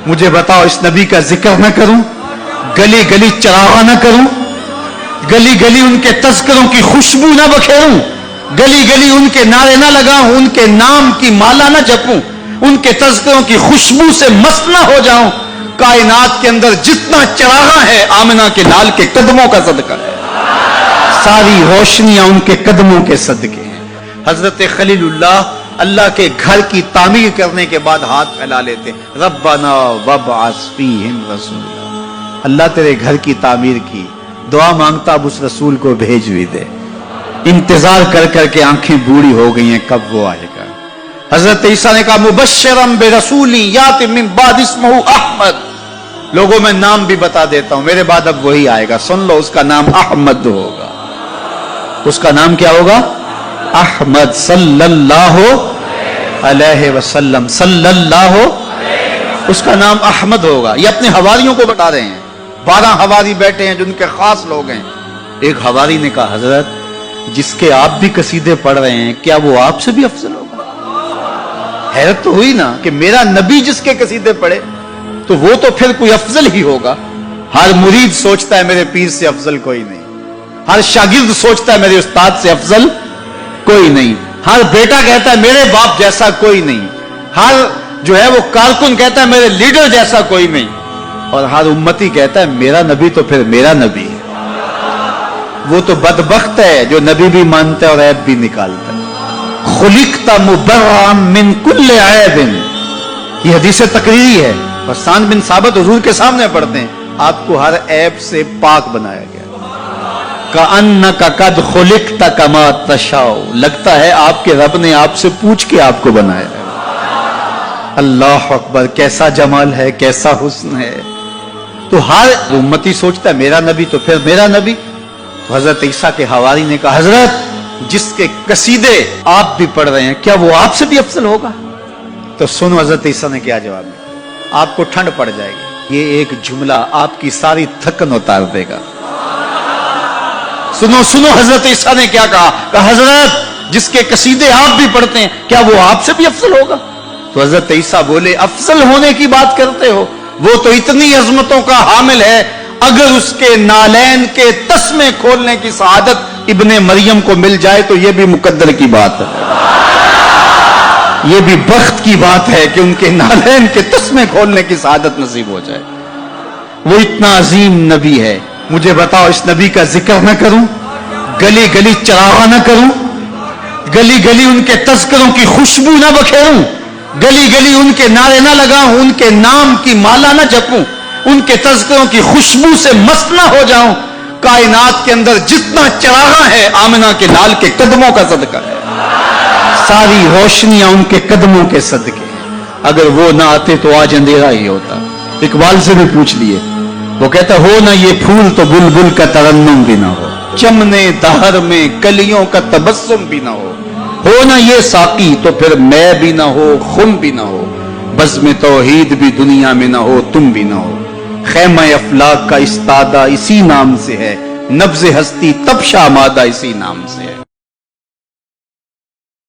مجھے بتاؤ اس نبی کا ذکر نہ کروں، گلی گلی چراغاں نہ کروں، گلی گلی ان کے تذکروں کی خوشبو نہ بکھیروں، گلی گلی ان کے نعرے نہ لگاؤں، ان کے نام کی مالا نہ جپوں، ان کے تذکروں کی خوشبو سے مست نہ ہو جاؤں؟ کائنات کے اندر جتنا چراغاں ہے آمنہ کے لال کے قدموں کا صدقہ ہے، ساری روشنیاں ان کے قدموں کے صدقے ہیں۔ حضرت خلیل اللہ کے گھر کی تعمیر کرنے کے بعد ہاتھ پھیلا لیتے، ربنا وابعث فیہم رسولا، اللہ تیرے گھر کی تعمیر کی، دعا مانگتا اب اس رسول کو بھیج بھی دے۔ انتظار کر کر کے آنکھیں بوڑھی ہو گئی ہیں، کب وہ آئے گا؟ حضرت عیسیٰ نے کہا مبشرم برسول یاتی من بعد اسمہ احمد، لوگوں میں نام بھی بتا دیتا ہوں، میرے بعد اب وہی آئے گا، سن لو، اس کا نام احمد ہوگا۔ اس کا نام کیا ہوگا؟ احمد صلی اللہ علیہ وسلم، صلی اللہ، اس کا نام احمد ہوگا۔ یہ اپنے حواریوں کو بتا رہے ہیں، 12 حواری بیٹھے ہیں جن کے خاص لوگ ہیں۔ ایک حواری نے کہا حضرت جس کے آپ بھی قصیدے پڑھ رہے ہیں کیا وہ آپ سے بھی افضل ہوگا؟ حیرت تو ہوئی نا کہ میرا نبی جس کے قصیدے پڑھے تو وہ تو پھر کوئی افضل ہی ہوگا۔ ہر مرید سوچتا ہے میرے پیر سے افضل کوئی نہیں، ہر شاگرد سوچتا ہے میرے استاد سے افضل کوئی نہیں، ہر بیٹا کہتا ہے میرے باپ جیسا کوئی نہیں، ہر جو ہے وہ کارکن کہتا ہے میرے لیڈر جیسا کوئی نہیں، اور ہر امتی کہتا ہے میرا نبی تو پھر میرا نبی ہے۔ وہ تو بدبخت ہے جو نبی بھی مانتا ہے اور عیب بھی نکالتا ہے۔ خلقت مبرئا من کل عیب، یہ حدیث تقریری ہے، حسان بن ثابت حضور کے سامنے پڑھتے ہیں، آپ کو ہر عیب سے پاک بنایا گیا۔ کأنک قد خلقت کما تشاء، لگتا ہے آپ کے رب نے آپ سے پوچھ کے آپ کو بنایا ہے۔ اللہ اکبر، کیسا جمال ہے، کیسا حسن ہے۔ تو ہر امتی سوچتا ہے میرا نبی تو پھر میرا نبی۔ تو حضرت عیسیٰ کے حواری نے کہا حضرت جس کے قصیدے آپ بھی پڑھ رہے ہیں کیا وہ آپ سے بھی افضل ہوگا؟ تو سنو حضرت عیسیٰ نے کیا جواب دیا، آپ کو ٹھنڈ پڑ جائے گی، یہ ایک جملہ آپ کی ساری تھکن اتار دے گا۔ سنو سنو حضرت عیسیٰ نے کیا کہا، کہ حضرت جس کے قصیدے آپ بھی پڑھتے ہیں کیا وہ آپ سے بھی افضل ہوگا؟ تو حضرت عیسیٰ بولے افضل ہونے کی بات کرتے ہو، وہ تو اتنی عظمتوں کا حامل ہے، اگر اس کے نالین کے تسمے کھولنے کی سعادت ابن مریم کو مل جائے تو یہ بھی مقدر کی بات ہے، یہ بھی بخت کی بات ہے کہ ان کے نالین کے تسمے کھولنے کی سعادت نصیب ہو جائے۔ وہ اتنا عظیم نبی ہے، مجھے بتاؤ اس نبی کا ذکر نہ کروں، گلی گلی چراغاں نہ کروں، گلی گلی ان کے تذکروں کی خوشبو نہ بکھیروں، گلی گلی ان کے نعرے نہ لگاؤں، ان کے نام کی مالا نہ جپوں، ان کے تذکروں کی خوشبو سے مست نہ ہو جاؤں؟ کائنات کے اندر جتنا چراغاں ہے آمنہ کے لال کے قدموں کا صدقہ ہے، ساری روشنیاں ان کے قدموں کے صدقے ہیں۔ اگر وہ نہ آتے تو آج اندھیرا ہی ہوتا۔ اقبال سے بھی پوچھ لیے، وہ کہتا ہو نہ یہ پھول تو بلبل کا ترنم بھی نہ ہو، چمنے دہر میں کلیوں کا تبسم بھی نہ ہو نہ یہ ساقی تو پھر میں بھی نہ ہو، خم بھی نہ ہو، بزم توحید بھی دنیا میں نہ ہو، تم بھی نہ ہو، خیمہ افلاک کا استادہ اسی نام سے ہے، نبض ہستی تب شامادہ اسی نام سے ہے۔